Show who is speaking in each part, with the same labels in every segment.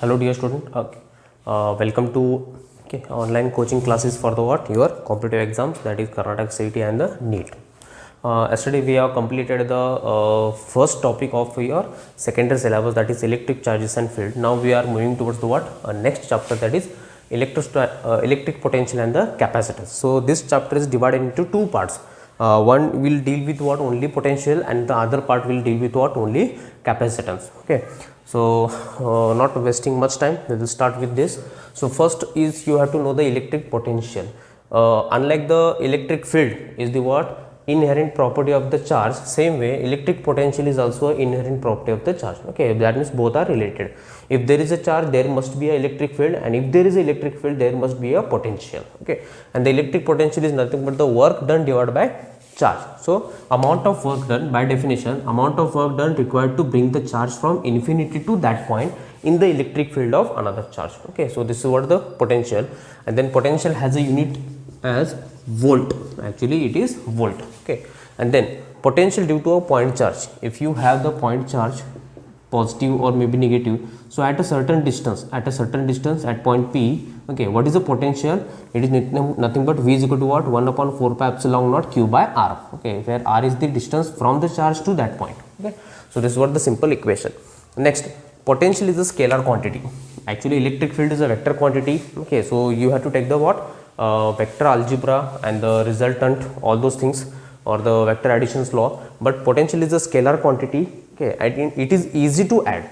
Speaker 1: Hello dear student, welcome to online coaching classes for the your competitive exams, that is Karnataka CET and the NEET. Yesterday we have completed the first topic of your secondary syllabus, that is electric charges and field. Now we are moving towards the next chapter, that is electric potential and the capacitance. So this chapter is divided into two parts. One will deal with only potential, and the other part will deal with only capacitance. Okay, so not wasting much time, we will start with this. So first is you have to know the electric potential. Unlike the electric field is the inherent property of the charge, same way electric potential is also an inherent property of the charge. Okay, that means both are related. If there is a charge, there must be an electric field, and if there is an electric field, there must be a potential. Okay, and the electric potential is nothing but the work done divided by charge. So amount of work done, by definition, amount of work done required to bring the charge from infinity to that point in the electric field of another charge. Okay, so this is what the potential, and then potential has a unit as volt. Actually it is volt. Okay, and then potential due to a point charge. If you have the point charge positive or maybe negative, so at a certain distance at point P, okay, what is the potential? It is nothing but V is equal to 1 upon 4 pi epsilon naught q by r. Okay, where r is the distance from the charge to that point. Okay, so this is what the simple equation. Next, potential is a scalar quantity. Actually electric field is a vector quantity. Okay, so you have to take the vector algebra and the resultant, all those things, or the vector additions law. But potential is a scalar quantity. Okay, it is easy to add,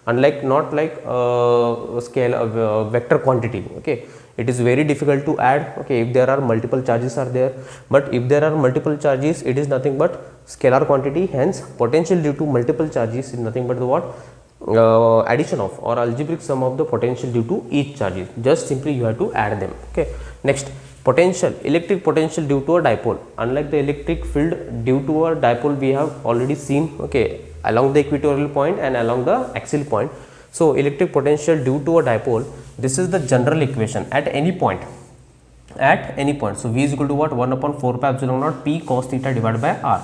Speaker 1: unlike not like vector quantity. Okay, it is very difficult to add. Okay, if there are multiple charges are there, but if there are multiple charges, it is nothing but scalar quantity. Hence potential due to multiple charges is nothing but the addition of or algebraic sum of the potential due to each charges. Just simply you have to add them. Okay, next, potential, electric potential due to a dipole. Unlike the electric field, due to a dipole we have already seen. Okay, along the equatorial point and along the axial point. So electric potential due to a dipole, this is the general equation at any point. So V is equal to 1 upon 4 pi epsilon naught P cos theta divided by R,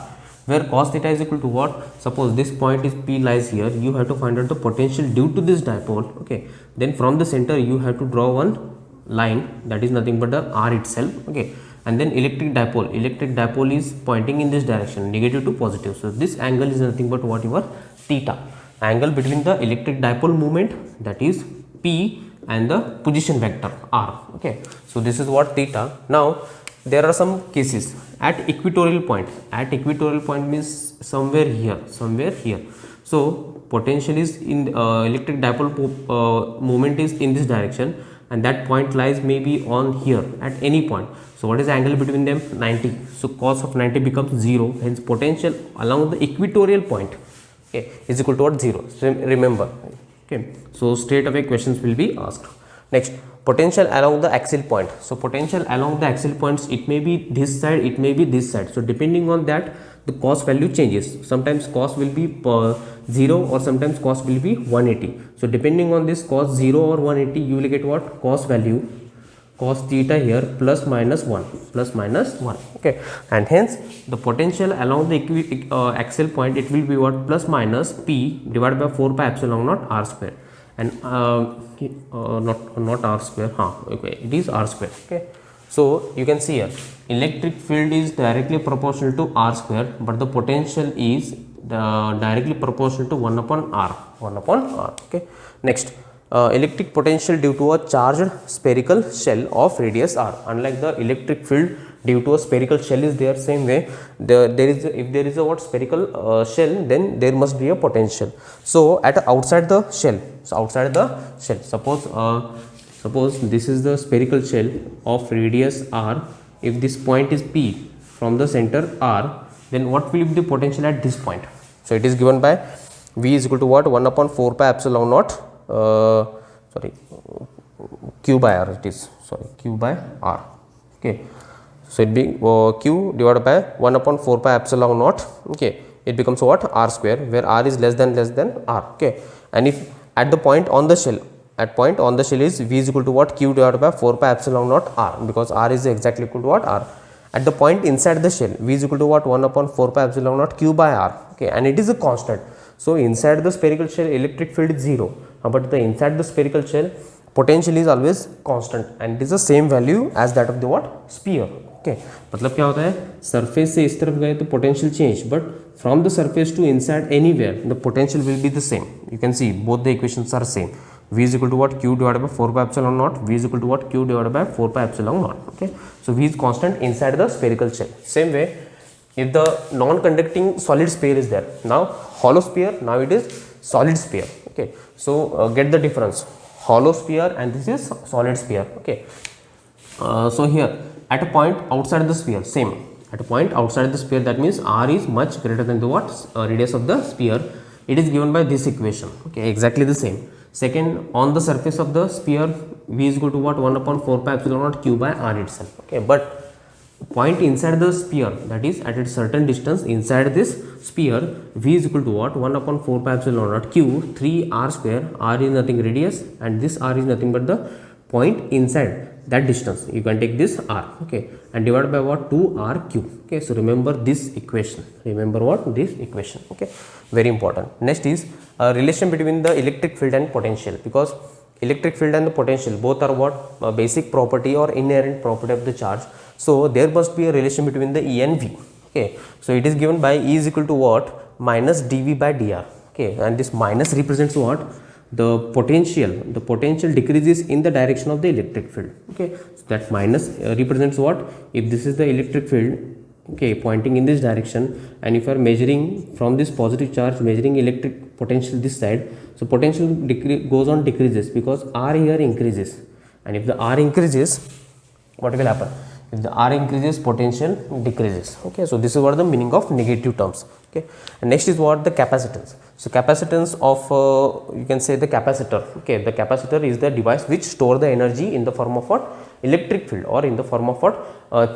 Speaker 1: where cos theta is equal to suppose this point is P lies here, you have to find out the potential due to this dipole. Okay, then from the center you have to draw one line, that is nothing but the R itself. Okay, and then electric dipole is pointing in this direction, negative to positive. So this angle is nothing but your theta, angle between the electric dipole moment, that is P, and the position vector R. Okay, so this is theta. Now there are some cases at equatorial point. Means somewhere here. So potential is in electric dipole moment is in this direction, and that point lies maybe on here at any point. So what is the angle between them? 90. So cos of 90 becomes 0. Hence potential along the equatorial point, okay, is equal to 0. So remember. Okay, so straight away questions will be asked. Next, potential along the axial point. So potential along the axial points, it may be this side, it may be this side. So depending on that, the cos value changes. Sometimes cos will be 0, or sometimes cos will be 180. So depending on this cos 0 or 180, you will get cos value, cos theta here plus minus 1. Okay, and hence the potential along the axial point, it will be plus minus P divided by 4 pi epsilon naught R square, and not R square, okay, it is R square. Okay, so you can see here electric field is directly proportional to R square, but the potential is directly proportional to 1 upon R. Okay, next, electric potential due to a charged spherical shell of radius r. Unlike the electric field due to a spherical shell is there, same way if there is a spherical shell, then there must be a potential. So at outside the shell, suppose this is the spherical shell of radius r. If this point is P from the center R, then what will be the potential at this point? So it is given by V is equal to 1 upon 4 pi epsilon naught q by r. Q by r. Okay, so it be q divided by 1 upon 4 pi epsilon naught. Okay, it becomes r square, where r is less than r. Okay, and if at the point on the shell, is V is equal to q divided by 4 pi epsilon naught r, because r is exactly equal to r. At the point inside the shell, V is equal to 1 upon 4 pi epsilon naught q by r. Okay, and it is a constant. So inside the spherical shell, electric field is 0. but the inside the spherical shell potential is always constant and it is the same value as that of the what sphere. Okay, मतलब क्या होता है, surface से इस तरफ गए तो potential change, but from the surface to inside anywhere the potential will be the same. You can see both the equations are same. V is equal to what, q divided by 4 pi epsilon naught. V is equal to what, q divided by 4 pi epsilon naught. Okay, so V is constant inside the spherical shell. Same way, if the non-conducting solid sphere is there, now hollow sphere, now it is solid sphere. Okay, so get the difference, hollow sphere and this is solid sphere. Okay, so here at a point outside the sphere, same, at a point outside the sphere, that means r is much greater than the what, radius of the sphere. It is given by this equation. Okay, exactly the same. Second, on the surface of the sphere, V is equal to what, 1 upon 4 pi epsilon naught q by r itself. Okay, but point inside the sphere, that is at a certain distance inside this sphere, V is equal to what, 1 upon 4 pi epsilon naught q, 3 r square, r is nothing radius and this r is nothing but the point inside that distance. You can take this r, okay, and divide by what, 2 r cube. Okay, so remember this equation, remember what, this equation. Okay, very important. Next is a relation between the electric field and potential, because electric field and the potential both are what, a basic property or inherent property of the charge. So there must be a relation between the E and V. Okay, so it is given by E is equal to what, minus dV by dr. Okay, and this minus represents what, the potential decreases in the direction of the electric field. Okay, so that minus represents what, if this is the electric field, okay, pointing in this direction, and if you are measuring from this positive charge, measuring electric potential this side, so potential goes on decreases because r here increases, and if the r increases, what will happen, if the r increases, potential decreases. Okay, so this is what the meaning of negative terms. Okay, and next is what, the capacitance. So capacitance of you can say the capacitor. Okay, the capacitor is the device which store the energy in the form of what, electric field, or in the form of what,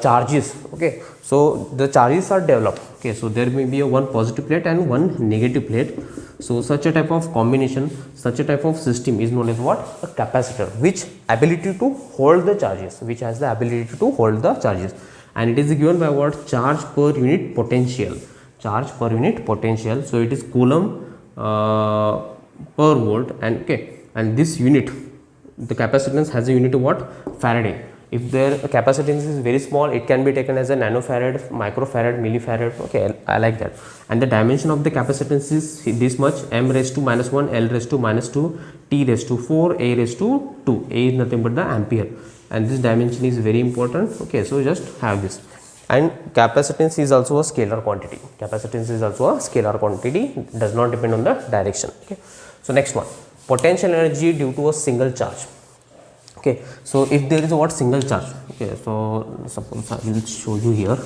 Speaker 1: charges. Okay, so the charges are developed. Okay, so there may be a one positive plate and one negative plate. So such a type of combination, such a type of system is known as what, a capacitor, which ability to hold the charges, which has the ability to hold the charges, and it is given by what, charge per unit potential, charge per unit potential. So it is coulomb per volt, and okay, and this unit, the capacitance has a unit of what, Faraday. If their capacitance is very small, it can be taken as a nanofarad, microfarad, millifarad. Okay, I like that. And the dimension of the capacitance is this much, m raised to minus 1, l raised to minus 2, t raised to 4, a raised to 2. A is nothing but the ampere, and this dimension is very important. Okay, so just have this. And capacitance is also a scalar quantity. Capacitance is also a scalar quantity, does not depend on the direction. Okay, so next one, potential energy due to a single charge. Okay, so if there is a what, single charge. Okay, so suppose I will show you here.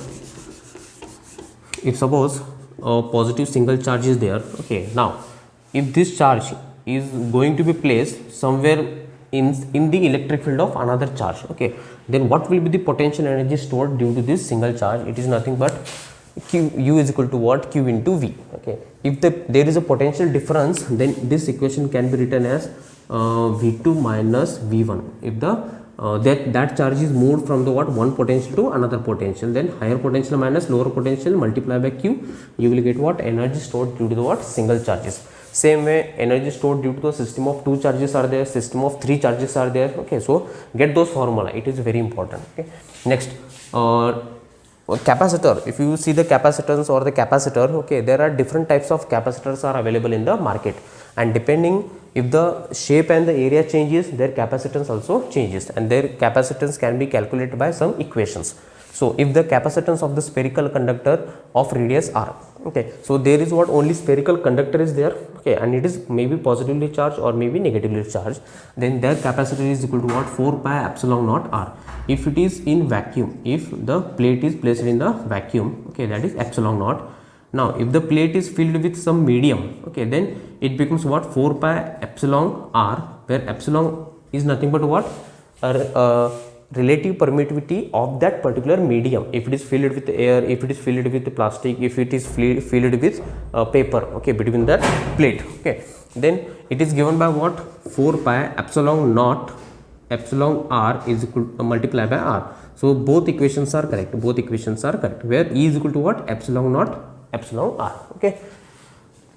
Speaker 1: If suppose a positive single charge is there. Okay, now if this charge is going to be placed somewhere in the electric field of another charge, okay, then what will be the potential energy stored due to this single charge? It is nothing but q, u is equal to what, q into v. Okay, if there is a potential difference, then this equation can be written as v2 minus v1. If the that charge is moved from the what, one potential to another potential, then higher potential minus lower potential multiply by q, you will get what, energy stored due to the what, single charges. Same way, energy stored due to the system of 2 charges are there, system of 3 charges are there. Okay, so get those formula, it is very important. Okay, next, capacitor. If you see the capacitance or the capacitor, okay, there are different types of capacitors are available in the market, and depending if the shape and the area changes, their capacitance also changes, and their capacitance can be calculated by some equations. So if the capacitance of the spherical conductor of radius r, okay, so there is what, only spherical conductor is there, okay, and it is maybe positively charged or maybe negatively charged, then their capacity is equal to what, 4 pi epsilon naught r. If it is in vacuum, if the plate is placed in the vacuum, okay, that is epsilon naught. Now if the plate is filled with some medium, okay, then it becomes what, 4 pi epsilon r, where epsilon is nothing but what, relative permittivity of that particular medium. If it is filled with air, if it is filled with plastic, if it is filled with paper, okay, between that plate, okay, then it is given by what, 4 pi epsilon naught epsilon r is equal to multiply by r. So both equations are correct, both equations are correct, where E is equal to what, epsilon naught epsilon r. Okay,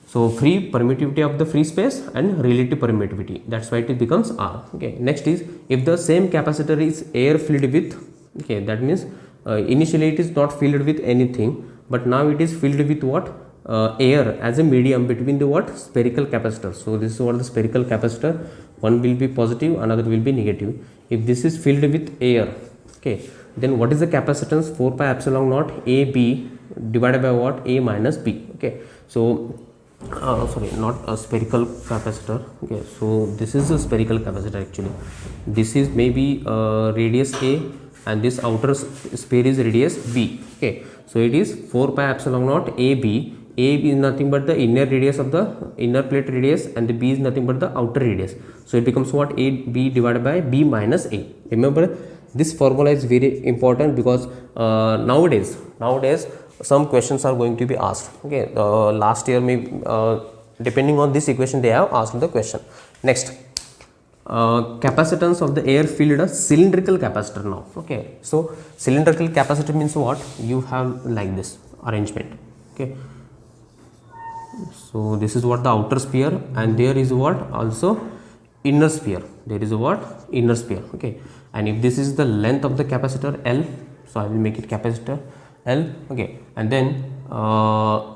Speaker 1: So free permittivity of the free space and relative permittivity, that's why it becomes R. Okay, next is if the same capacitor is air filled with, okay, that means initially it is not filled with anything, but now it is filled with what, air as a medium between the what, spherical capacitor. So this is what the spherical capacitor, one will be positive, another will be negative. If this is filled with air, okay, then what is the capacitance? 4 pi epsilon naught A B divided by what, A minus B. Okay, so sorry, not a spherical capacitor. Okay, so this is a spherical capacitor actually. This is maybe radius A and this outer sphere is radius B. Okay, so it is 4 pi epsilon naught AB. A is nothing but the inner radius of the inner plate radius, and the B is nothing but the outer radius. So it becomes what, A B divided by B minus A. Remember, this formula is very important because nowadays some questions are going to be asked. Okay, last year maybe depending on this equation they have asked the question. Next, capacitance of the air filled a cylindrical capacitor now. Okay, so cylindrical capacitor means what, you have like this arrangement. Okay, so this is what the outer sphere, and there is what, also inner sphere, there is a what, inner sphere. Okay, and if this is the length of the capacitor L, so I will make it capacitor L. Okay, and then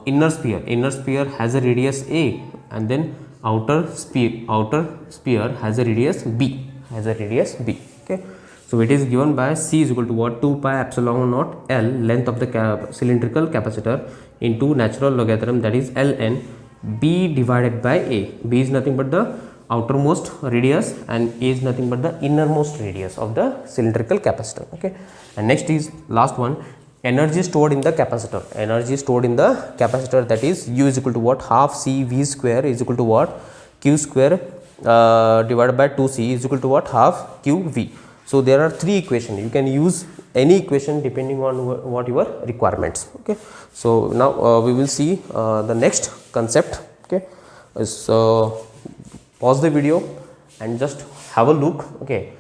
Speaker 1: inner sphere has a radius A, and then outer sphere has a radius B, okay. So it is given by C is equal to what, 2 pi epsilon naught L, length of the cylindrical capacitor, into natural logarithm, that is ln B divided by A. B is nothing but the outermost radius and A is nothing but the innermost radius of the cylindrical capacitor. Okay, and next is last one, energy stored in the capacitor. Energy stored in the capacitor, that is U is equal to what, half C V square is equal to what, Q square divided by 2C is equal to what, half Q V. So there are three equations. You can use any equation depending on what your requirements. Okay, so now we will see the next concept. Okay, so pause the video and just have a look. Okay,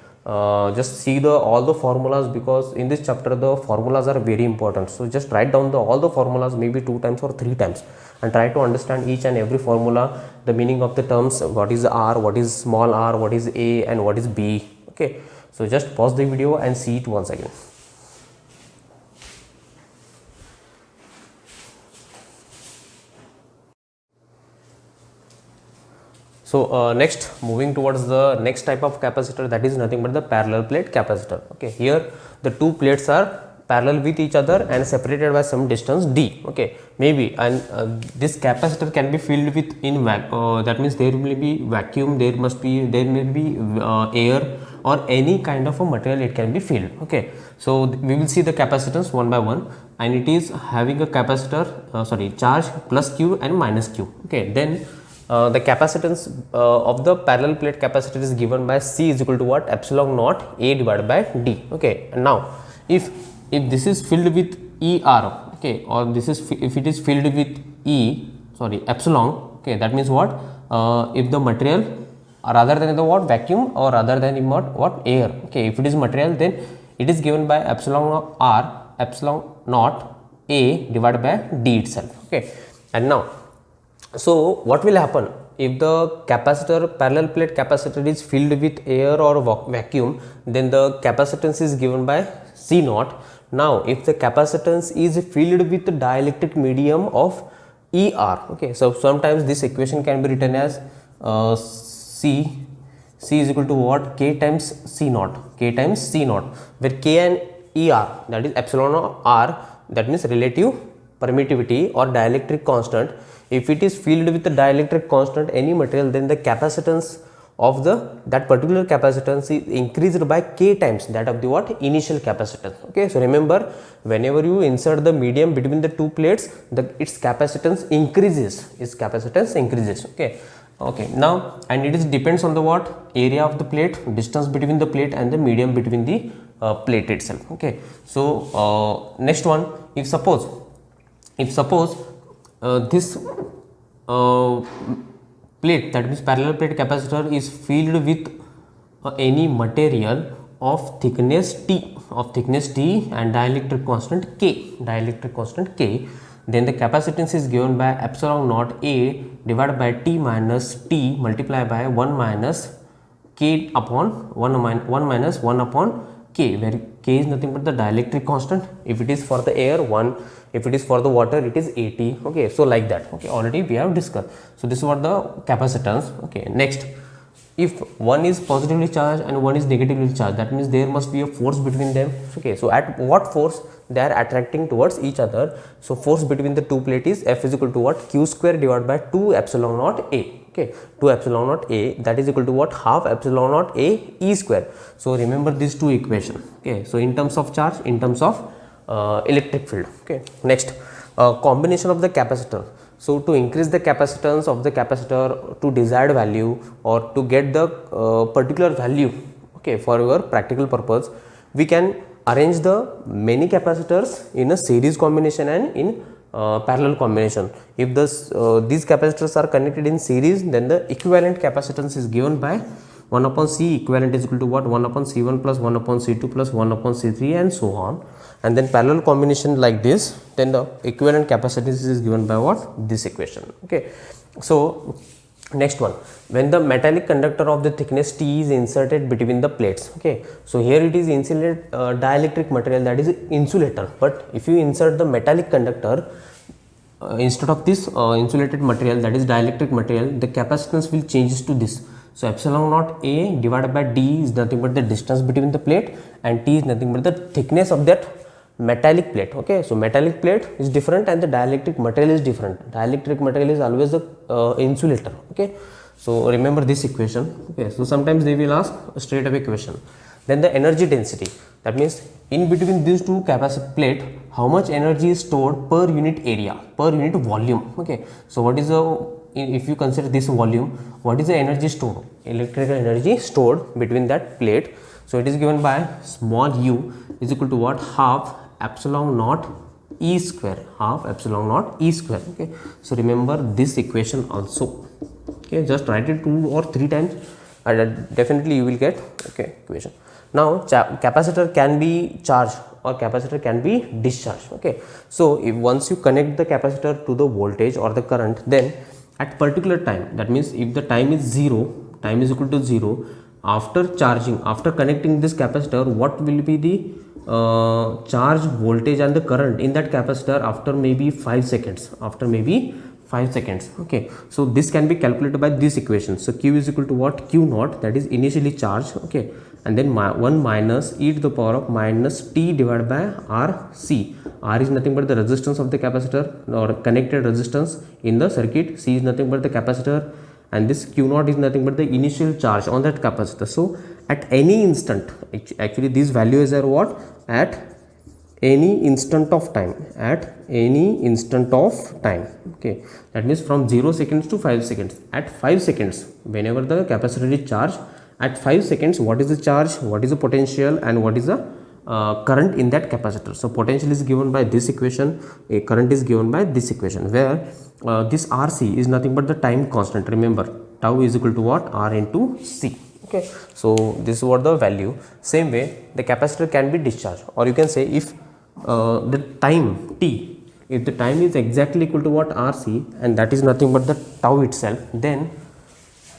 Speaker 1: just see all the formulas, because in this chapter the formulas are very important. So just write down all the formulas maybe 2 times or 3 times and try to understand each and every formula, the meaning of the terms, what is R, what is small r, what is A and what is B. Okay, so just pause the video and see it once again. So next, moving towards the next type of capacitor, that is nothing but the parallel plate capacitor. Okay, here the two plates are parallel with each other and separated by some distance d. Okay, maybe, and this capacitor can be filled with that means there will be vacuum, there may be air or any kind of a material, it can be filled. Okay, so we will see the capacitance one by one, and it is having a capacitor charge plus q and minus q. Okay, then the capacitance of the parallel plate capacitor is given by C is equal to what, epsilon naught A divided by D. Okay, and now if this is filled with ER, okay, or this is if it is filled with epsilon, okay, that means what, if the material rather than the what, vacuum, or rather than what, air. Okay, if it is material, then it is given by epsilon naught A divided by D itself. Okay, and now, so what will happen if the parallel plate capacitor is filled with air or vacuum, then the capacitance is given by C naught. Now if the capacitance is filled with the dielectric medium of ER, okay, so sometimes this equation can be written as C is equal to what, K times C naught, where K and ER, that is epsilon R, that means relative permittivity or dielectric constant. If it is filled with the dielectric constant any material, then the capacitance of that particular capacitance is increased by K times that of the what, initial capacitance. Okay, so remember, whenever you insert the medium between the two plates, its capacitance increases. Okay, now, and it is depends on the what, area of the plate, distance between the plate and the medium between the plate itself. Okay, so next one, if suppose this plate, that means parallel plate capacitor, is filled with any material of thickness T and dielectric constant K, then the capacitance is given by epsilon naught A divided by T minus T multiplied by 1 minus K upon 1 minus 1 upon K, where K is nothing but the dielectric constant. If it is for the air, 1, if it is for the water, it is 80. Okay, so like that. Okay, already we have discussed. So this is what the capacitance. Okay, next, if one is positively charged and one is negatively charged, that means there must be a force between them. Okay, so at what force they are attracting towards each other? So force between the two plate is F is equal to what? Q square divided by 2 epsilon naught A. Okay, 2 epsilon naught A, that is equal to what? Half epsilon naught A E square. So remember these two equations. Okay, so in terms of charge, in terms of electric field. Okay, next, combination of the capacitor. So to increase the capacitance of the capacitor to desired value, or to get the particular value, okay, for your practical purpose, we can arrange the many capacitors in a series combination and in parallel combination. If these capacitors are connected in series, then the equivalent capacitance is given by 1 upon C equivalent is equal to what? 1 upon C1 plus 1 upon C2 plus 1 upon C3 and so on. And then parallel combination like this, then the equivalent capacitance is given by what? This equation. Okay. So next one, when the metallic conductor of the thickness T is inserted between the plates. Okay, so here it is insulated dielectric material, that is insulator, but if you insert the metallic conductor instead of this insulated material, that is dielectric material, the capacitance will changes to this. So epsilon naught A divided by D is nothing but the distance between the plate, and T is nothing but the thickness of that metallic plate. Okay, so metallic plate is different and the dielectric material is different. Dielectric material is always the insulator. Okay, so remember this equation. Okay, so sometimes they will ask a straight away question. Then the energy density, that means in between these two capacitor plate, how much energy is stored per unit area, per unit volume. Okay, so what is the, if you consider this volume, what is the energy stored, electrical energy stored between that plate? So it is given by small u is equal to what? Half epsilon naught E square, half epsilon naught E square. Okay, so remember this equation also. Okay, just write it 2 or 3 times and definitely you will get okay equation. Now capacitor can be charged or capacitor can be discharged. Okay, so if once you connect the capacitor to the voltage or the current, then at particular time, that means if the time is 0, time is equal to 0, after charging, after connecting this capacitor, what will be the charge, voltage and the current in that capacitor after maybe 5 seconds, after maybe 5 seconds. Okay, so this can be calculated by this equation. So Q is equal to what? Q naught, that is initially charged. Okay, and then 1 minus e to the power of minus t divided by RC. R is nothing but the resistance of the capacitor or connected resistance in the circuit. C is nothing but the capacitor, and this Q naught is nothing but the initial charge on that capacitor. So at any instant, actually these values are what? At any instant of time, at any instant of time. Okay, that means from 0 seconds to 5 seconds. At 5 seconds, whenever the capacitor is charged, at 5 seconds, what is the charge, what is the potential, and what is the current in that capacitor? So potential is given by this equation, a current is given by this equation, where this RC is nothing but the time constant. Remember, tau is equal to what? R into C. Okay, so this is what the value. Same way, the capacitor can be discharged, or you can say if the time t, if the time is exactly equal to what? RC, and that is nothing but the tau itself, then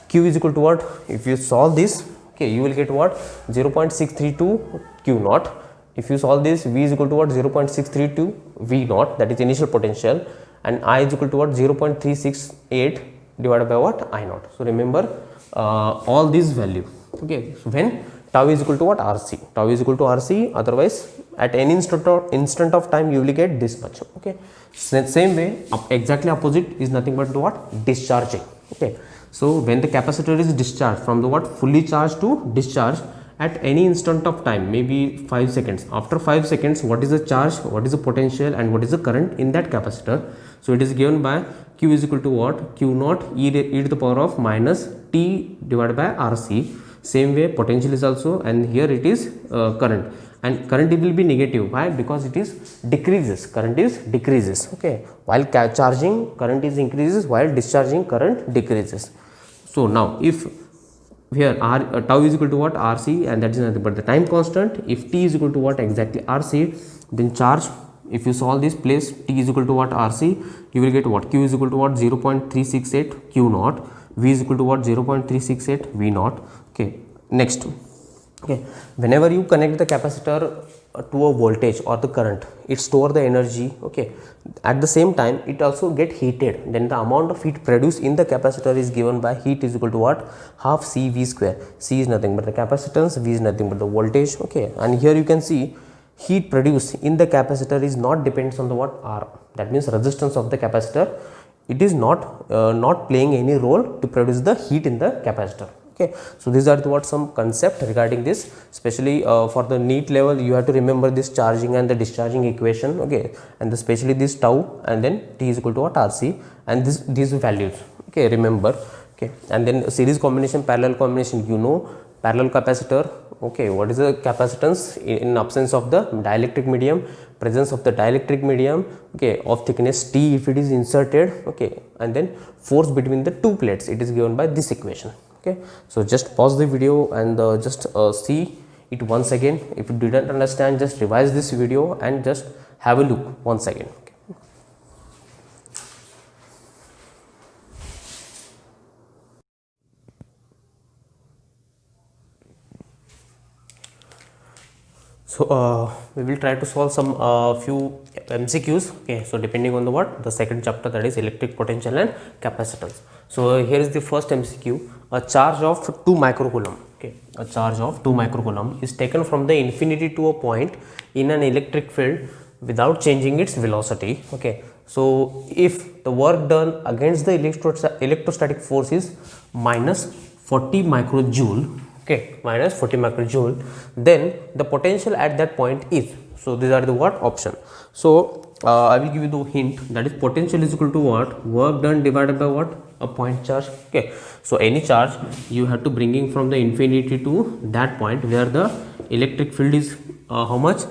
Speaker 1: Q is equal to what? If you solve this, okay, you will get what? 0.632 Q naught. If you solve this, V is equal to what? 0.632 V naught, that is initial potential, and I is equal to what? 0.368 divided by what? I naught. So remember all these value. Okay, so when tau is equal to what? RC, tau is equal to RC, otherwise at any instant of time you will get this much. Okay, same way, exactly opposite is nothing but what? Discharging. Okay, so when the capacitor is discharged from the what? Fully charged to discharged, at any instant of time, maybe 5 seconds, after 5 seconds, what is the charge, what is the potential, and what is the current in that capacitor? So it is given by Q is equal to what? Q naught e to the power of minus t divided by RC. Same way potential is also, and here it is current, and current it will be negative. Why? Because it is decreases, current is decreases. Okay, while charging current is increases, while discharging current decreases. So now if here tau is equal to what? RC, and that is nothing but the time constant. If t is equal to what? Exactly RC, then charge if you solve this, place T is equal to what, RC, you will get what, Q is equal to what, 0.368 Q naught, V is equal to what, 0.368 V naught. Okay, next. Okay, whenever you connect the capacitor to a voltage or the current, it store the energy. Okay, at the same time it also get heated, then the amount of heat produced in the capacitor is given by heat is equal to what, half CV square. C is nothing but the capacitance, V is nothing but the voltage. Okay, and here you can see heat produced in the capacitor is not depends on the what, R, that means resistance of the capacitor, it is not playing any role to produce the heat in the capacitor. Okay, so these are the what some concept regarding this, especially for the NEET level you have to remember this charging and the discharging equation. Okay, and especially this tau, and then T is equal to what, RC, and these values. Okay, remember. Okay, and then series combination, parallel combination, you know, parallel capacitor. Okay, what is the capacitance in absence of the dielectric medium, presence of the dielectric medium, okay, of thickness T if it is inserted. Okay, and then force between the two plates, it is given by this equation. Okay, so just pause the video and just see it once again. If you didn't understand, just revise this video and just have a look once again. Okay. So we will try to solve some few MCQs. Okay, so depending on the what, the second chapter, that is electric potential and capacitance. So here is the first MCQ. A charge of 2 microcoulomb. Okay, a charge of 2 microcoulomb is taken from the infinity to a point in an electric field without changing its velocity. Okay, so if the work done against the electrostatic force is minus 40 microjoule, okay, minus 40 microjoule, then the potential at that point is, so these are the what option. So I will give you the hint, that is potential is equal to what, work done divided by what, a point charge. Okay, so any charge you have to bringing from the infinity to that point where the electric field is how much,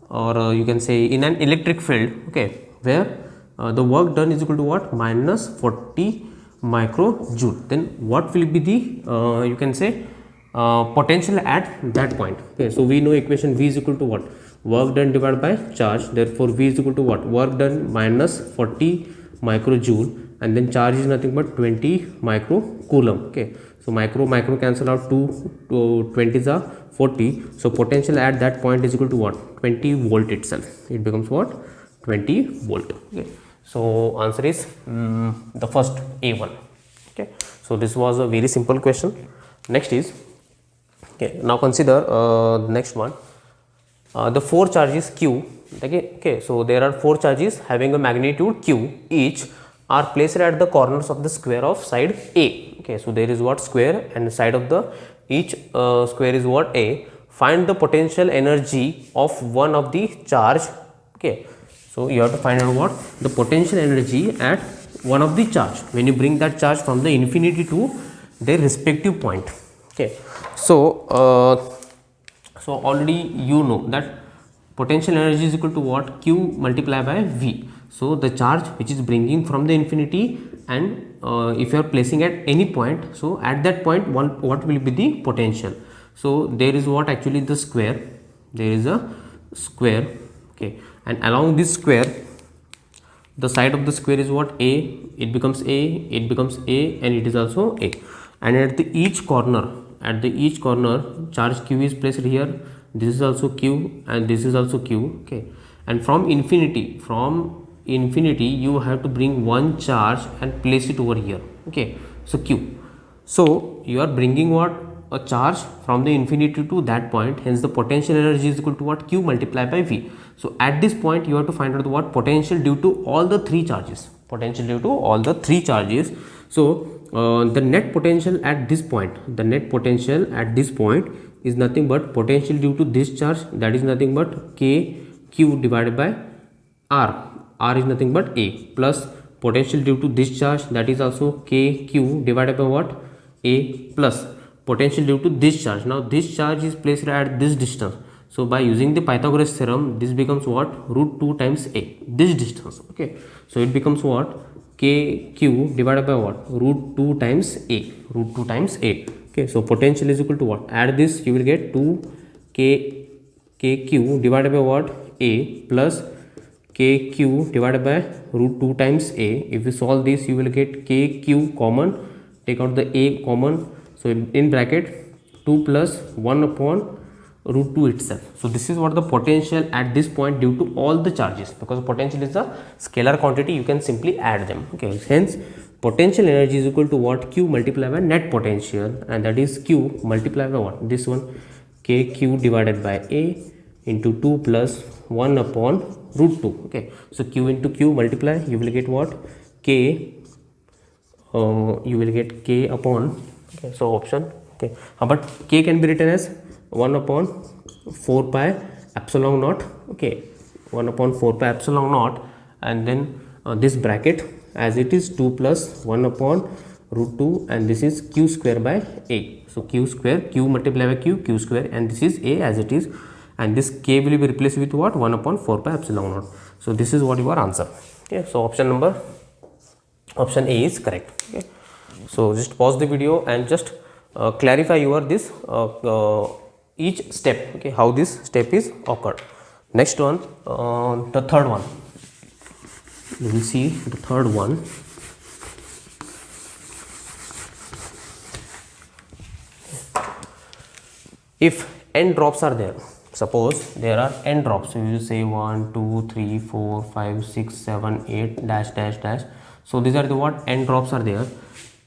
Speaker 1: or you can say in an electric field, okay, where the work done is equal to what, minus 40 microjoule, then what will be the you can say potential at that point. Okay, so we know equation V is equal to what, work done divided by charge, therefore V is equal to what, work done minus 40 microjoule, and then charge is nothing but 20 microcoulomb. Okay, so micro cancel out, 2 20s are 40, so potential at that point is equal to what, 20 volt itself, it becomes what, 20 volt. Okay, so answer is the first A1. Okay, so this was a very simple question. Next is, okay, now consider the next one, the 4 charges Q. Okay, so there are 4 charges having a magnitude Q, each are placed at the corners of the square of side A. Okay, so there is what, square, and side of the each square is what, A. Find the potential energy of one of the charge. Okay, so you have to find out what, the potential energy at one of the charge when you bring that charge from the infinity to their respective point. Okay, so so already you know that potential energy is equal to what, Q multiplied by V. So the charge which is bringing from the infinity, and if you are placing at any point, so at that point what will be the potential. So there is what, actually the square, there is a square. Okay, and along this square, the side of the square is what, A, it becomes A, it becomes A, and it is also A, and at the each corner, charge Q is placed here, this is also Q and this is also Q. Okay, and from infinity you have to bring one charge and place it over here. Okay, so Q, so you are bringing what, a charge from the infinity to that point, hence the potential energy is equal to what, Q multiplied by V. So at this point you have to find out the what, potential due to all the 3 charges, So the net potential at this point, is nothing but potential due to this charge, that is nothing but K Q divided by R. R is nothing but A, plus potential due to this charge, that is also K Q divided by what, A, plus potential due to this charge. Now this charge is placed at this distance, so by using the Pythagoras theorem, this becomes what, root 2 times A, this distance. Okay, so it becomes what, K Q divided by what, root 2 times A, Okay, so potential is equal to what, add this, you will get 2 K Q divided by what, A, plus kq divided by root 2 times a. If you solve this, you will get kq common, take out the a common, so in bracket 2 plus 1 upon root 2 itself. So this is what the potential at this point due to all the charges, because potential is a scalar quantity, you can simply add them. Okay, hence potential energy is equal to what? Q multiplied by net potential, and that is Q multiplied by what? This one, kq divided by a into 2 plus 1 upon root 2. Okay, so q into q multiply, you will get what? K, you will get k upon, okay, so option, okay, but k can be written as 1 upon 4 pi epsilon naught. Okay, 1 upon 4 pi epsilon naught, and then this bracket as it is 2 plus 1 upon root 2, and this is q square by a. So q square, q multiplied by q square, and this is a as it is, and this k will be replaced with what? 1 upon 4 pi epsilon naught. So this is what your answer. Okay, so option A is correct. Okay, so just pause the video and just clarify your this each step, okay, how this step is occurred. Next one, the third one, we will see the third one. If n drops are there, suppose there are n drops, so you will say 1 2 3 4 5 6 7 8 dash dash dash. So these are the what? N drops are there,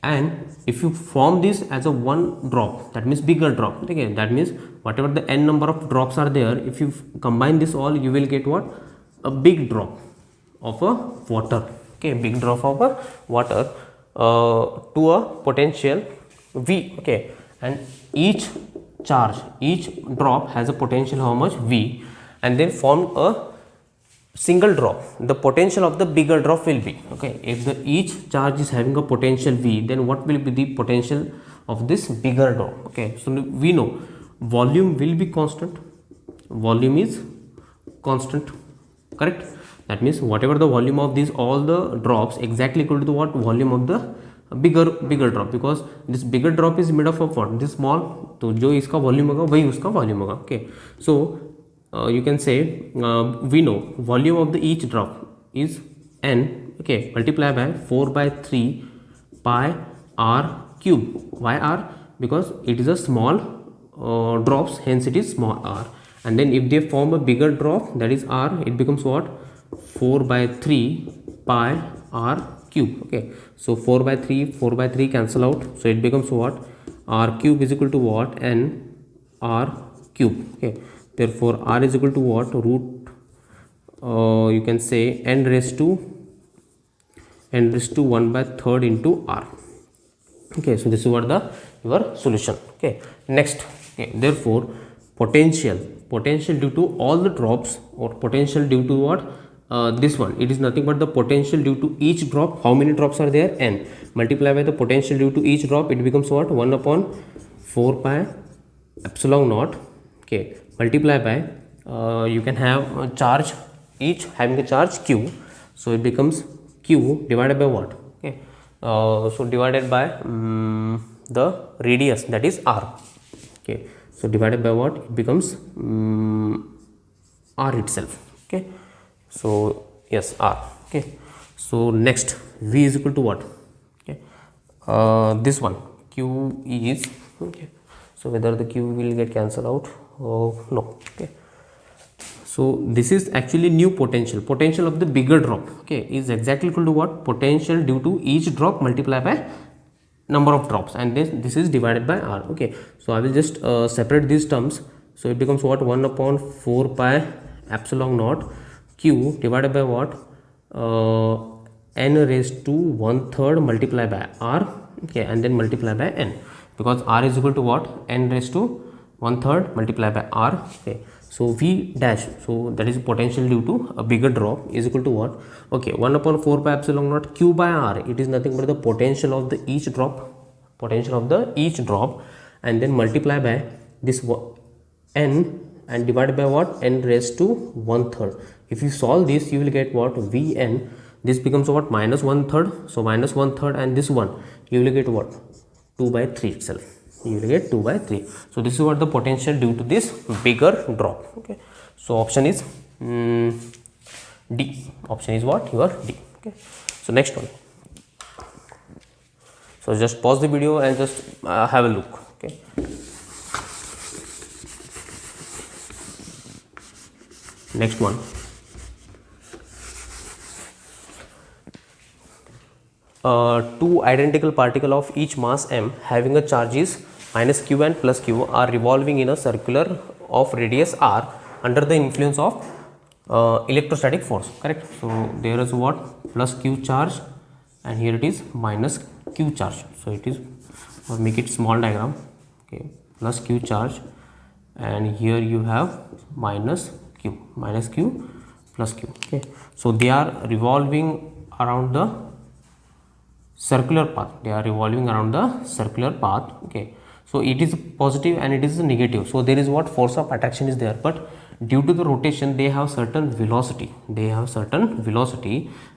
Speaker 1: and if you form this as a one drop, that means bigger drop. Okay, that means whatever the n number of drops are there, if you combine this all, you will get what? A big drop of a water. Okay, big drop of a water to a potential V. Okay, and each charge, each drop has a potential how much? V, and then form a single drop, the potential of the bigger drop will be, okay, if the each charge is having a potential V, then what will be the potential of this bigger drop? Okay, so we know volume will be constant, volume is constant, correct? That means whatever the volume of these all the drops exactly equal to the what? Volume of the bigger drop, because this bigger drop is made up of what? This small, तो जो इसका volume होगा वही उसका volume होगा. Okay, so you can say we know volume of the each drop is n, okay, multiplied by 4 by 3 pi r cube. Why r? Because it is a small drops, hence it is small r, and then if they form a bigger drop, that is r, it becomes what? 4 by 3 pi r cube. Okay, so 4 by 3 cancel out, so it becomes what? R cube is equal to what? N r cube. Okay, therefore r is equal to what? Root you can say n raised to 1 by 3rd into r. Okay, so this is what the your solution. Okay, next, okay, therefore potential due to all the drops, or potential due to what? This one, it is nothing but the potential due to each drop. How many drops are there? N, multiply by the potential due to each drop, it becomes what? 1 upon 4 pi epsilon naught. Okay, multiply by you can have a charge, each having a charge q, so it becomes q divided by what? Okay, so divided by the radius, that is r. Okay, so divided by what? It becomes r itself. Okay, so yes, r. Okay, so next, v is equal to what? Okay, this one, q is, okay, so whether the q will get cancelled out? Oh no. Okay, so this is actually new potential of the bigger drop. Okay, is exactly equal to what? Potential due to each drop multiplied by number of drops, and this is divided by r. Okay, so I will just separate these terms, so it becomes what? 1 upon 4 pi epsilon naught q divided by what? N raised to 1/3 multiplied by r. Okay, and then multiply by n, because r is equal to what? N raised to 1/3 multiplied by r. Okay, so v dash, so that is potential due to a bigger drop, is equal to what? Okay, 1 upon 4 pi epsilon naught q by r, it is nothing but the potential of the each drop, and then multiply by this n, and divided by what? N raised to 1/3. If you solve this, you will get what? Vn, this becomes what? Minus 1/3, so minus 1/3, and this one you will get what? 2 by 3 itself, you will get 2 by 3. So this is what the potential due to this bigger drop. Okay, so option is D. Option is what? Your D. Okay. So next one. So just pause the video and just have a look. Okay. Next one. Two identical particles of each mass m having a charges minus q and plus q are revolving in a circular of radius r under the influence of electrostatic force. Correct. So there is what? Plus q charge, and here it is minus q charge. So it is, or make it small diagram. Okay, plus q charge, and here you have minus q plus q. Okay, so they are revolving around the circular path. They are revolving around the circular path. Okay, so it is positive and it is negative. So there is what? Force of attraction is there, but due to the rotation they have certain velocity.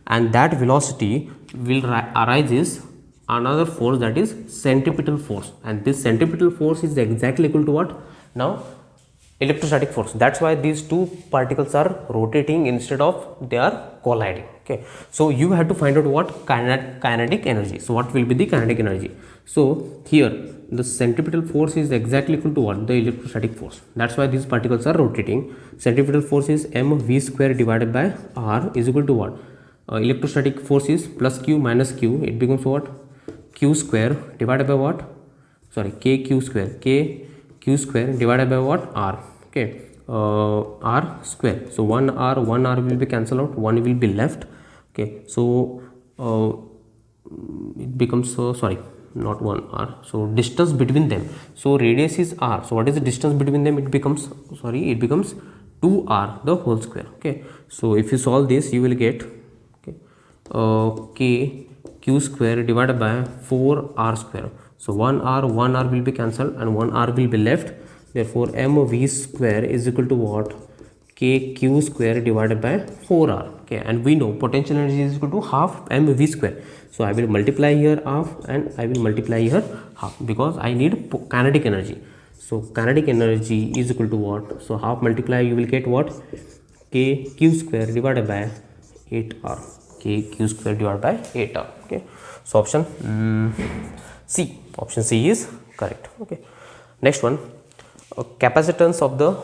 Speaker 1: And that velocity will arises another force, that is centripetal force, and this centripetal force is exactly equal to what? Now electrostatic force. That's why these two particles are rotating instead of they are colliding. Okay, so you have to find out what? Kinetic energy. So what will be the kinetic energy? So here the centripetal force is exactly equal to what? The electrostatic force. That's why these particles are rotating. Centripetal force is mv square divided by r is equal to what? Electrostatic force is plus q minus q. It becomes what? Q square divided by what? Sorry, kq square. Q square divided by what? R. Okay, r square. So 1r will be cancelled out, 1 will be left. Okay, so it becomes sorry, not 1r. So distance between them. So radius is r. So what is the distance between them? It becomes 2r the whole square. Okay, so if you solve this, you will get k q square divided by 4r square. So 1r will be cancelled and 1r will be left. Therefore mv square is equal to what? Kq square divided by 4r. Okay, and we know potential energy is equal to half mv square. So I will multiply here half and I will multiply here half, because I need kinetic energy. So kinetic energy is equal to what? So half multiply, you will get what? Kq square divided by 8r. Kq square divided by 8r. Okay, so option C. Option C is correct. Okay, next one. Capacitance of the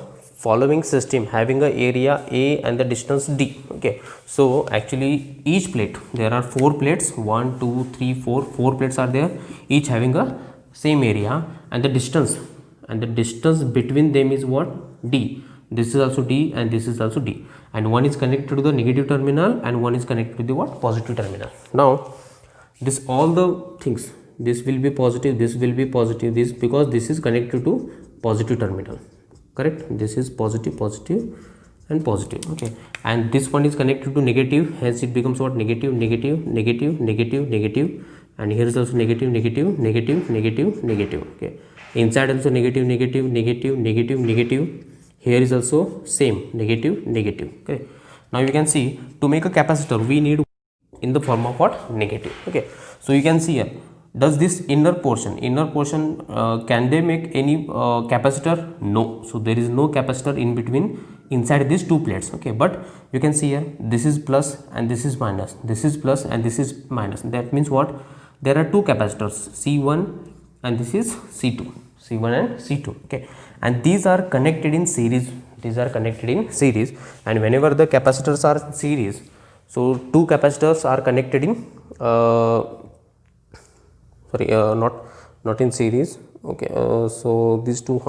Speaker 1: following system having a area A and the distance D. Okay, so actually each plate, there are 4 plates, 1 2 3 4 plates are there, each having a same area, and the distance between them is what? D. This is also D and this is also D, and one is connected to the negative terminal and one is connected to the what? Positive terminal. Now this all the things, this will be positive, this will be positive, this, because this is connected to positive terminal. Correct, this is positive and positive. Okay, and this one is connected to negative, hence it becomes what? Negative, and here is also negative. Okay, inside also negative. Here is also same, negative. Okay, now you can see, to make a capacitor we need in the form of what? Negative. Okay, so you can see here, does this inner portion can they make any capacitor? No. So there is no capacitor in between inside these 2 plates. Okay, but you can see here, this is plus and this is minus, this is plus and this is minus. That means what? There are 2 capacitors, C1 and this is C2, C1 and C2. Okay, and these are connected in series. And whenever the capacitors are in series, so 2 capacitors are connected in not in series. Okay, so these 2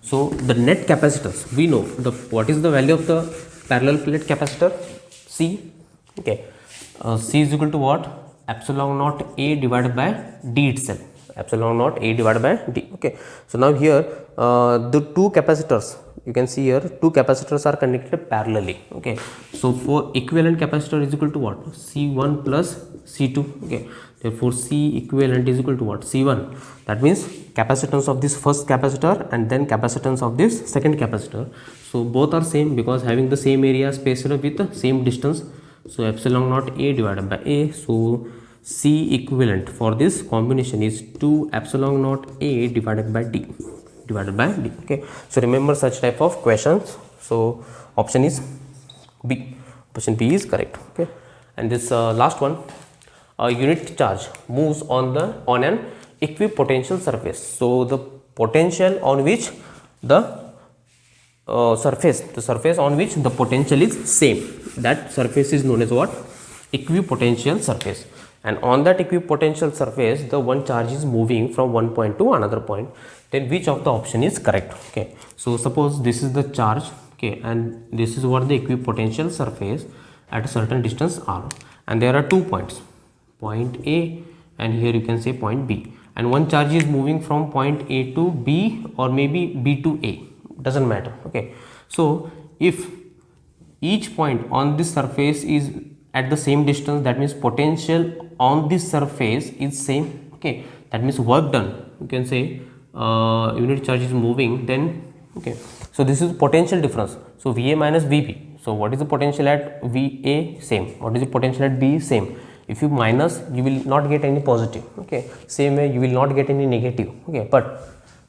Speaker 1: so the net capacitors, we know what is the value of the parallel plate capacitor? C. Okay, C is equal to what? Epsilon naught A divided by D itself. Epsilon naught A divided by D. Okay, so now here the 2 capacitors, you can see here 2 capacitors are connected parallelly. Okay, so for equivalent capacitor is equal to what? C1 plus C2. Okay, therefore C equivalent is equal to what? C1. That means capacitance of this first capacitor and then capacitance of this second capacitor. So both are same because having the same area spaced with the same distance. So epsilon naught A divided by A. So C equivalent for this combination is 2 epsilon naught A divided by D. Okay, so remember such type of questions. So option is B. Option B is correct. Okay, and this last one, a unit charge moves on an equipotential surface. So the potential on which the surface on which the potential is same, that surface is known as what? Equipotential surface. And on that equipotential surface, the one charge is moving from one point to another point. Then which of the option is correct? Okay, so suppose this is the charge, okay, and this is what the equipotential surface at a certain distance r, and there are 2 points, point A and here you can say point B, and one charge is moving from point A to B or maybe B to A, doesn't matter. Okay, so if each point on this surface is at the same distance, that means potential on this surface is same. Okay, that means work done, you can say unit charge is moving, then okay, so this is potential difference. So VA minus VB, so what is the potential at VA? Same. What is the potential at B? Same. If you minus, you will not get any positive. Okay, same way you will not get any negative. Okay, but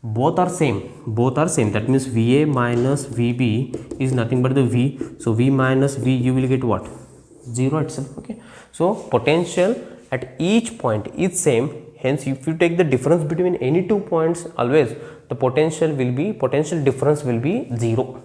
Speaker 1: both are same, that means VA minus VB is nothing but the V. So V minus V, you will get what? 0 itself. Okay, so potential at each point is same, hence if you take the difference between any 2 points, always the potential difference will be 0.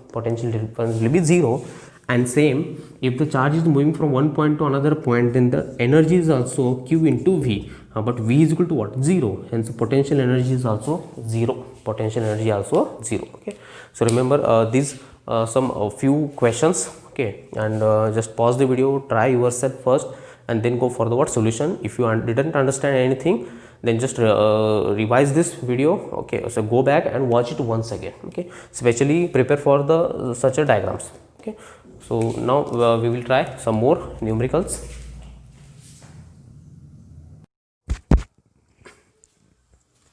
Speaker 1: And same, if the charge is moving from one point to another point, then the energy is also Q into V, but V is equal to what? 0, hence potential energy is also 0. Okay, so remember these some few questions. Okay, and just pause the video, try yourself first, and then go for the what solution. If you didn't understand anything, then just revise this video. Okay, so go back and watch it once again. Okay, especially prepare for the such a diagrams. Okay, so now we will try some more numericals.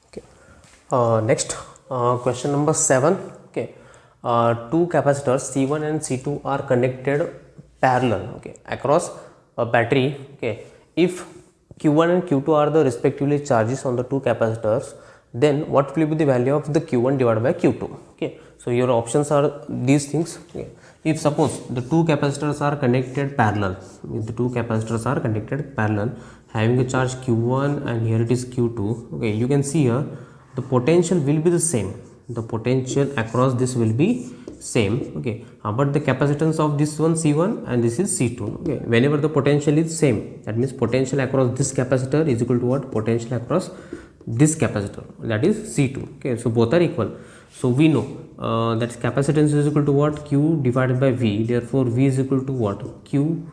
Speaker 1: Okay, next question number 7. Okay, two capacitors C1 and C2 are connected parallel, okay, across a battery. Okay, if Q1 and Q2 are the respectively charges on the two capacitors, then what will be the value of the Q1 divided by Q2? Okay, so your options are these things. Okay, if suppose the two capacitors are connected parallel, having a charge Q1 and here it is Q2. Okay, you can see here the potential will be the same, the potential across this will be same. Okay, but the capacitance of this one C1 and this is C2. Okay, whenever the potential is same, that means potential across this capacitor is equal to what? Potential across this capacitor, that is C2. Okay, so both are equal. So we know that capacitance is equal to what? Q divided by V. Therefore V is equal to what? Q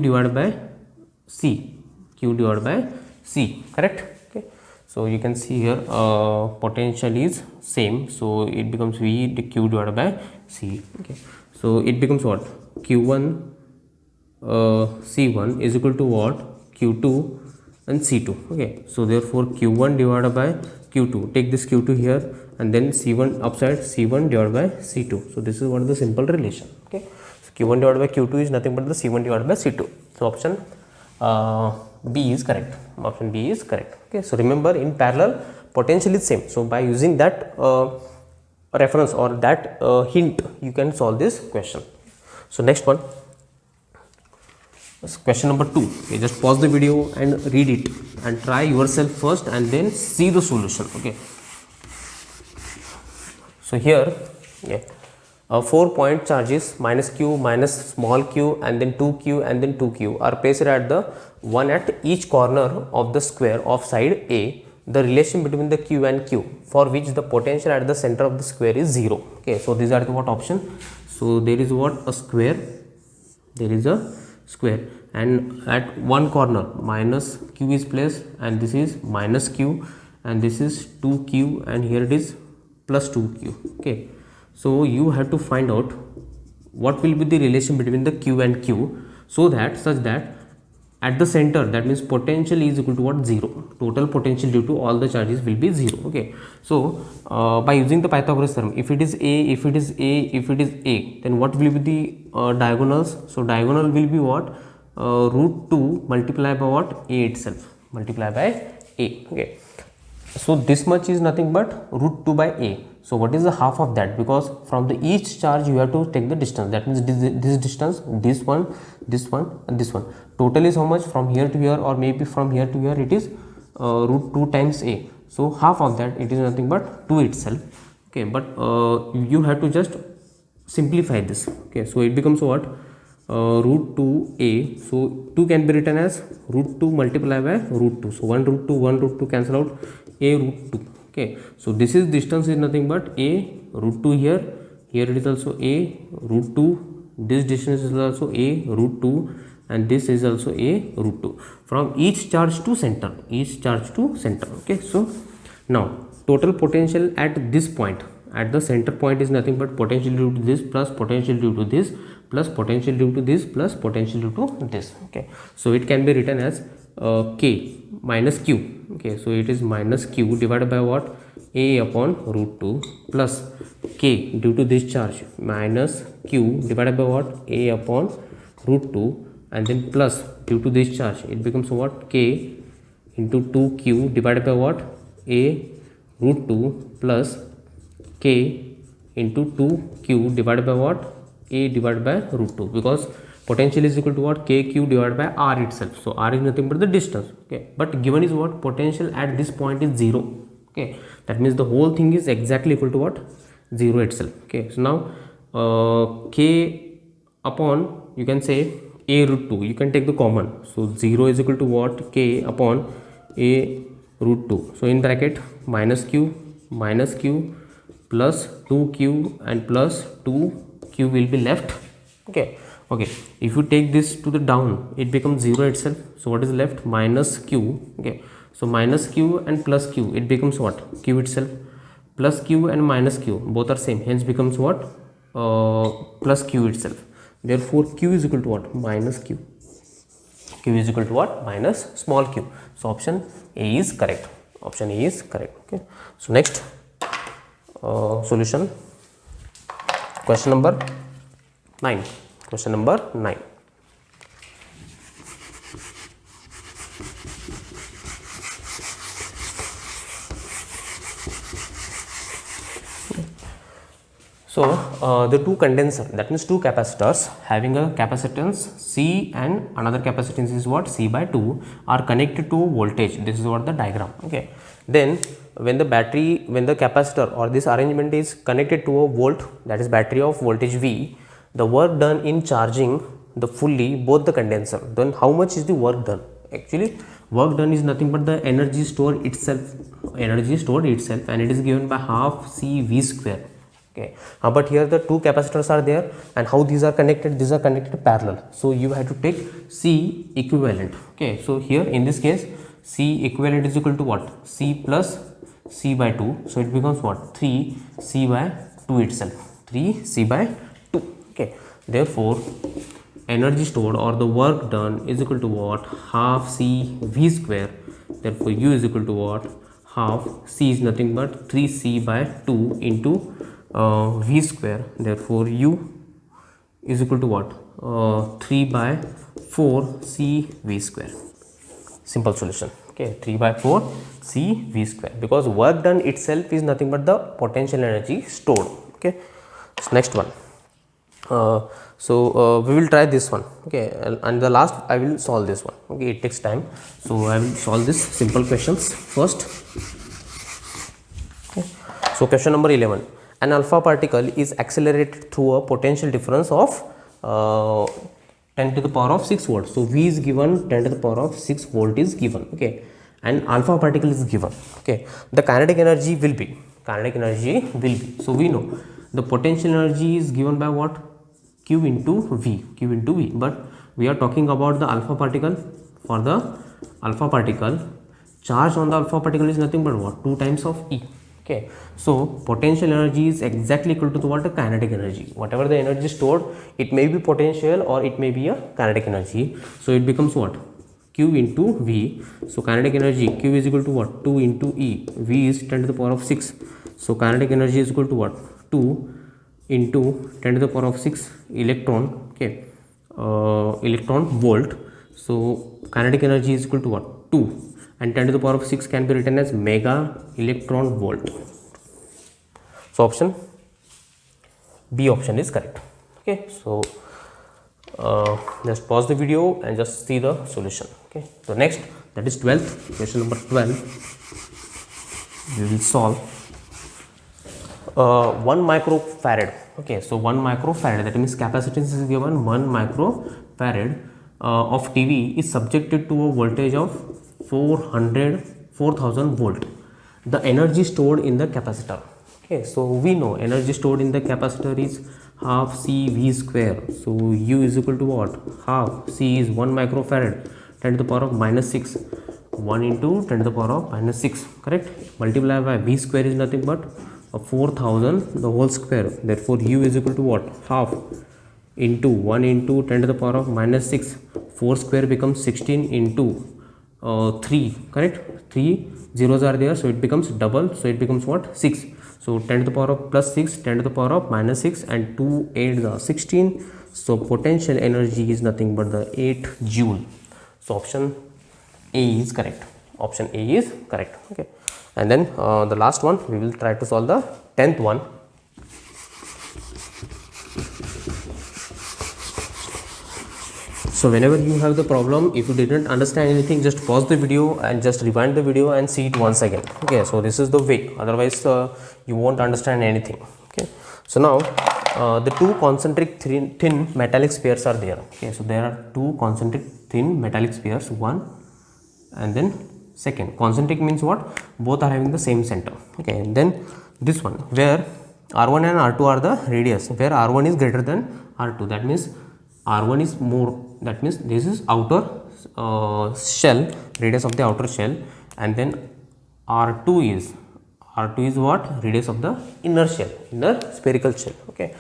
Speaker 1: divided by C. Correct? Okay, so you can see here potential is same, so it becomes V Q divided by C. Okay, so it becomes what? Q1 C1 is equal to what? Q2 and C2. Okay, so therefore Q1 divided by Q2, take this Q2 here and then C1 upside, C1 divided by C2. So this is what is the simple relation. Okay, so Q1 divided by Q2 is nothing but the C1 divided by C2. So option B is correct. Okay, so remember in parallel potential is same, so by using that reference or that hint, you can solve this question. So next one, question number 2. Okay, just pause the video and read it and try yourself first and then see the solution. Okay, so here 4-point charges minus q minus small q and then 2q and then 2q are placed at the one at each corner of the square of side A. The relation between the q and q, for which the potential at the center of the square is 0. Okay, so these are the what option? So there is what? A square, and at one corner minus q is placed and this is minus q and this is 2q and here it is plus 2q. Okay, so you have to find out what will be the relation between the q and q, so that such that at the center, that means potential is equal to what? 0. Total potential due to all the charges will be 0. Okay, so by using the Pythagoras theorem, if it is A, then what will be the diagonals? So diagonal will be what? Root 2 multiplied by what? A itself, multiplied by A. Okay, so this much is nothing but root 2 by A. So what is the half of that? Because from the each charge you have to take the distance. That means this distance, this one, and this one. Total is how much? From here to here, or maybe from here to here, it is root 2 times a. So half of that, it is nothing but 2 itself. Okay, but you have to just simplify this. Okay, so it becomes what? Root 2a. So 2 can be written as root 2 multiplied by root 2. So 1 root 2, 1 root 2 cancel out, a root 2. Okay, so this is distance is nothing but a root 2 here. Here it is also a root 2. This distance is also a root 2, and this is also a root 2 from each charge to center. Each charge to center. Okay, so now total potential at this point, at the center point, is nothing but potential due to this plus potential due to this plus potential due to this plus potential due to this. Okay, so it can be written as k minus q. Okay, so it is minus q divided by what? A upon root 2 plus k due to this charge minus q divided by what? A upon root 2, and then plus due to this charge it becomes what? K into 2q divided by what? A root 2 plus k into 2q divided by what? A divided by root 2, because potential is equal to what? Kq divided by r itself. So r is nothing but the distance. Okay, but given is what? Potential at this point is 0. Okay, that means the whole thing is exactly equal to what? 0 itself. Okay, so now k upon, you can say, a root 2, you can take the common. So 0 is equal to what? K upon a root 2. So in bracket minus q plus 2q and plus 2q will be left. Okay, if you take this to the down, it becomes 0 itself. So what is left? Minus q. Okay, so minus q and plus q, it becomes what? Q itself. Plus q and minus q, both are same, hence becomes what? Plus q itself. Therefore q is equal to what? Minus q. Q is equal to what? Minus small q. So option A is correct. Option A is correct. Okay, so next solution, question number 9. Question number 9. So the two condenser, that means two capacitors having a capacitance C and another capacitance is what? C by 2, are connected to voltage. This is what the diagram. Okay, then when the capacitor or this arrangement is connected to a volt, that is battery of voltage V, the work done in charging the fully both the condenser, then how much is the work done? Actually work done is nothing but the energy stored itself, and it is given by half CV square. Okay, but here the two capacitors are there, and how these are connected? These are connected parallel, so you have to take C equivalent. Okay, so here in this case C equivalent is equal to what? C plus C by 2, so it becomes what? 3 C by 2 itself, 3 C by 2. Okay, therefore energy stored or the work done is equal to what? Half C V square. Therefore U is equal to what? Half C is nothing but 3 C by 2 into V square. Therefore U is equal to what? 3 by 4 C V square. Simple solution. Okay, 3 by 4 C V square, because work done itself is nothing but the potential energy stored. Okay, so next one. We will try this one. Okay, and the last I will solve this one. Okay, it takes time, so I will solve this simple questions first. Okay, so question number 11. An alpha particle is accelerated through a potential difference of 10 to the power of 6 volts. So V is given, 10 to the power of 6 volt is given. Okay, and alpha particle is given. Okay, the kinetic energy will be, so we know the potential energy is given by what? Q into V, but we are talking about the alpha particle. For the alpha particle, charge on the alpha particle is nothing but what? 2 times of E. Okay, so potential energy is exactly equal to the what? Kinetic energy. Whatever the energy stored, it may be potential or it may be a kinetic energy. So it becomes what? Q into V. So kinetic energy Q is equal to what? 2 into E. V is 10 to the power of 6. So kinetic energy is equal to what? 2 into 10 to the power of 6 electron. Okay, electron volt. So kinetic energy is equal to what? 2, and 10 to the power of 6 can be written as mega electron volt. So option B option is correct. Okay, so just pause the video and just see the solution. Okay, so next, that is 12th question, number 12. We will solve 1 microfarad. Okay, so 1 microfarad, that means capacitance is given 1 microfarad of TV is subjected to a voltage of 4000 volt. The energy stored in the capacitor. Okay, so we know energy stored in the capacitor is half CV square. So U is equal to what? Half C is 1 microfarad 10 to the power of minus 6. 1 into 10 to the power of minus 6, correct? Multiply by V square is nothing but 4000 the whole square. Therefore U is equal to what? Half into 1 into 10 to the power of minus 6. 4 square becomes 16 into 3, correct? 3 zeros are there, so it becomes double, so it becomes what? 6. So 10 to the power of plus 6, 10 to the power of minus 6, and 2 8 are 16. So potential energy is nothing but the 8 joule. So option A is correct. Option A is correct. Okay, and then the last one, we will try to solve the 10th one. So whenever you have the problem, if you didn't understand anything, just pause the video and just rewind the video and see it once again. Okay, so this is the way, otherwise you won't understand anything. Okay, so now the two concentric thin metallic spheres are there. Okay, so there are two concentric thin metallic spheres, one and then second. Concentric means what? Both are having the same center. Okay, and then this one where R1 and R2 are the radius, where R1 is greater than R2, that means R1 is more, that means this is outer shell, radius of the outer shell, and then R2 is what? Radius of the inner shell, inner spherical shell. Okay,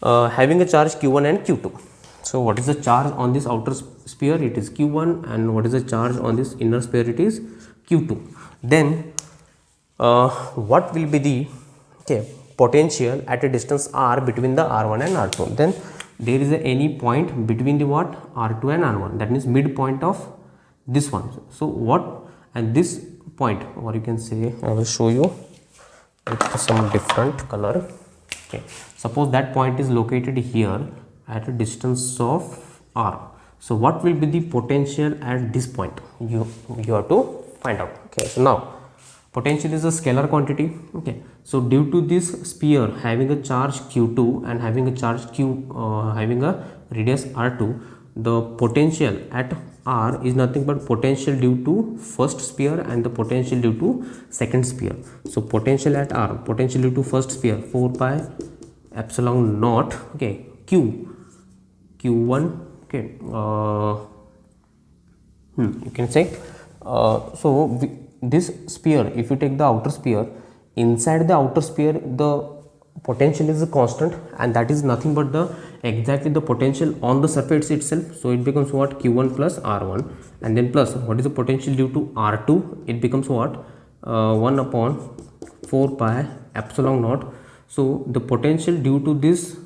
Speaker 1: having a charge Q1 and Q2. So what is the charge on this outer sphere? It is Q1, and what is the charge on this inner sphere? It is Q2. Then what will be the potential at a distance r between the R1 and R2? Then there is any point between the what? R2 and R1, that means midpoint of this one. So what, and this point, or you can say, I will show you with some different color. Okay, suppose that point is located here at a distance of r. So what will be the potential at this point? You have to find out. Okay, so now potential is a scalar quantity. Okay, so due to this sphere having a charge Q2 and having a charge having a radius R2, the potential at R is nothing but potential due to first sphere and the potential due to second sphere. So potential at R, potential due to first sphere 4 pi epsilon naught. Okay, Q1. Okay, you can say this sphere, if you take the outer sphere, inside the outer sphere the potential is a constant, and that is nothing but the exactly the potential on the surface itself. So it becomes what? Q1 plus R1, and then plus what is the potential due to R2? It becomes what? 1 upon 4 pi epsilon naught. So the potential due to this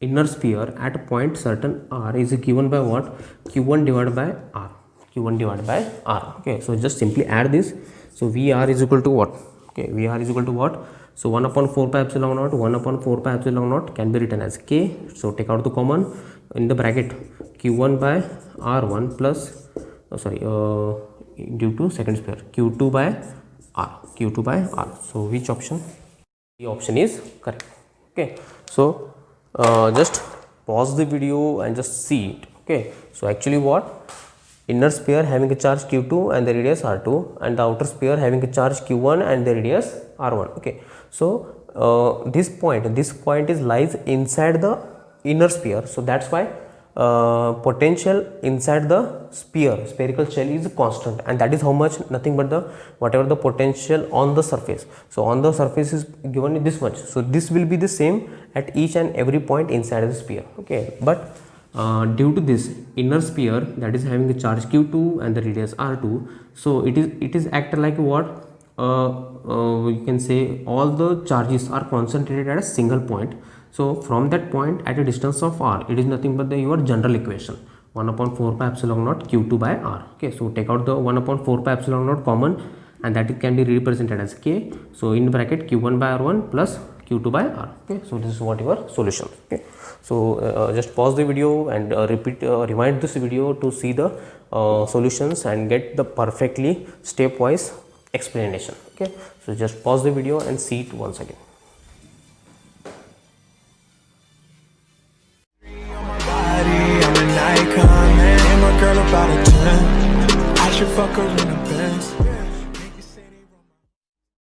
Speaker 1: inner sphere at a point certain r is given by what? Q1 divided by R. Q1 divided by R. Okay, so just simply add this. So VR is equal to what? Okay, VR is equal to what? So 1 upon 4 pi epsilon naught, 1 upon 4 pi epsilon naught can be written as K. So take out the common in the bracket, Q1 by R1 plus due to second sphere, Q2 by R, Q2 by R. So which option? The option is correct. Okay, so just pause the video and just see it. Okay, so actually what? Inner sphere having a charge Q2 and the radius R2, and the outer sphere having a charge Q1 and the radius R1. Okay, so this point is lies inside the inner sphere, so that's why potential inside the spherical shell is constant, and that is how much? Nothing but the whatever the potential on the surface. So on the surface is given this much, so this will be the same at each and every point inside the sphere. Okay, but due to this inner sphere that is having a charge Q2 and the radius R2, so it is act like what? You can say all the charges are concentrated at a single point. So from that point at a distance of r, it is nothing but your general equation, 1 upon 4 pi epsilon naught Q2 by R. Okay, so take out the 1 upon 4 pi epsilon naught common, and that it can be represented as K. So in bracket Q1 by R1 plus q2 by r. Okay, so this is what your solution. Okay, so just pause the video and rewind this video to see the solutions and get the perfectly stepwise explanation. Okay, so just pause the video and see it once again.
Speaker 2: I'm an icon, man. And my girl about a 10. I should fuck her in the Benz.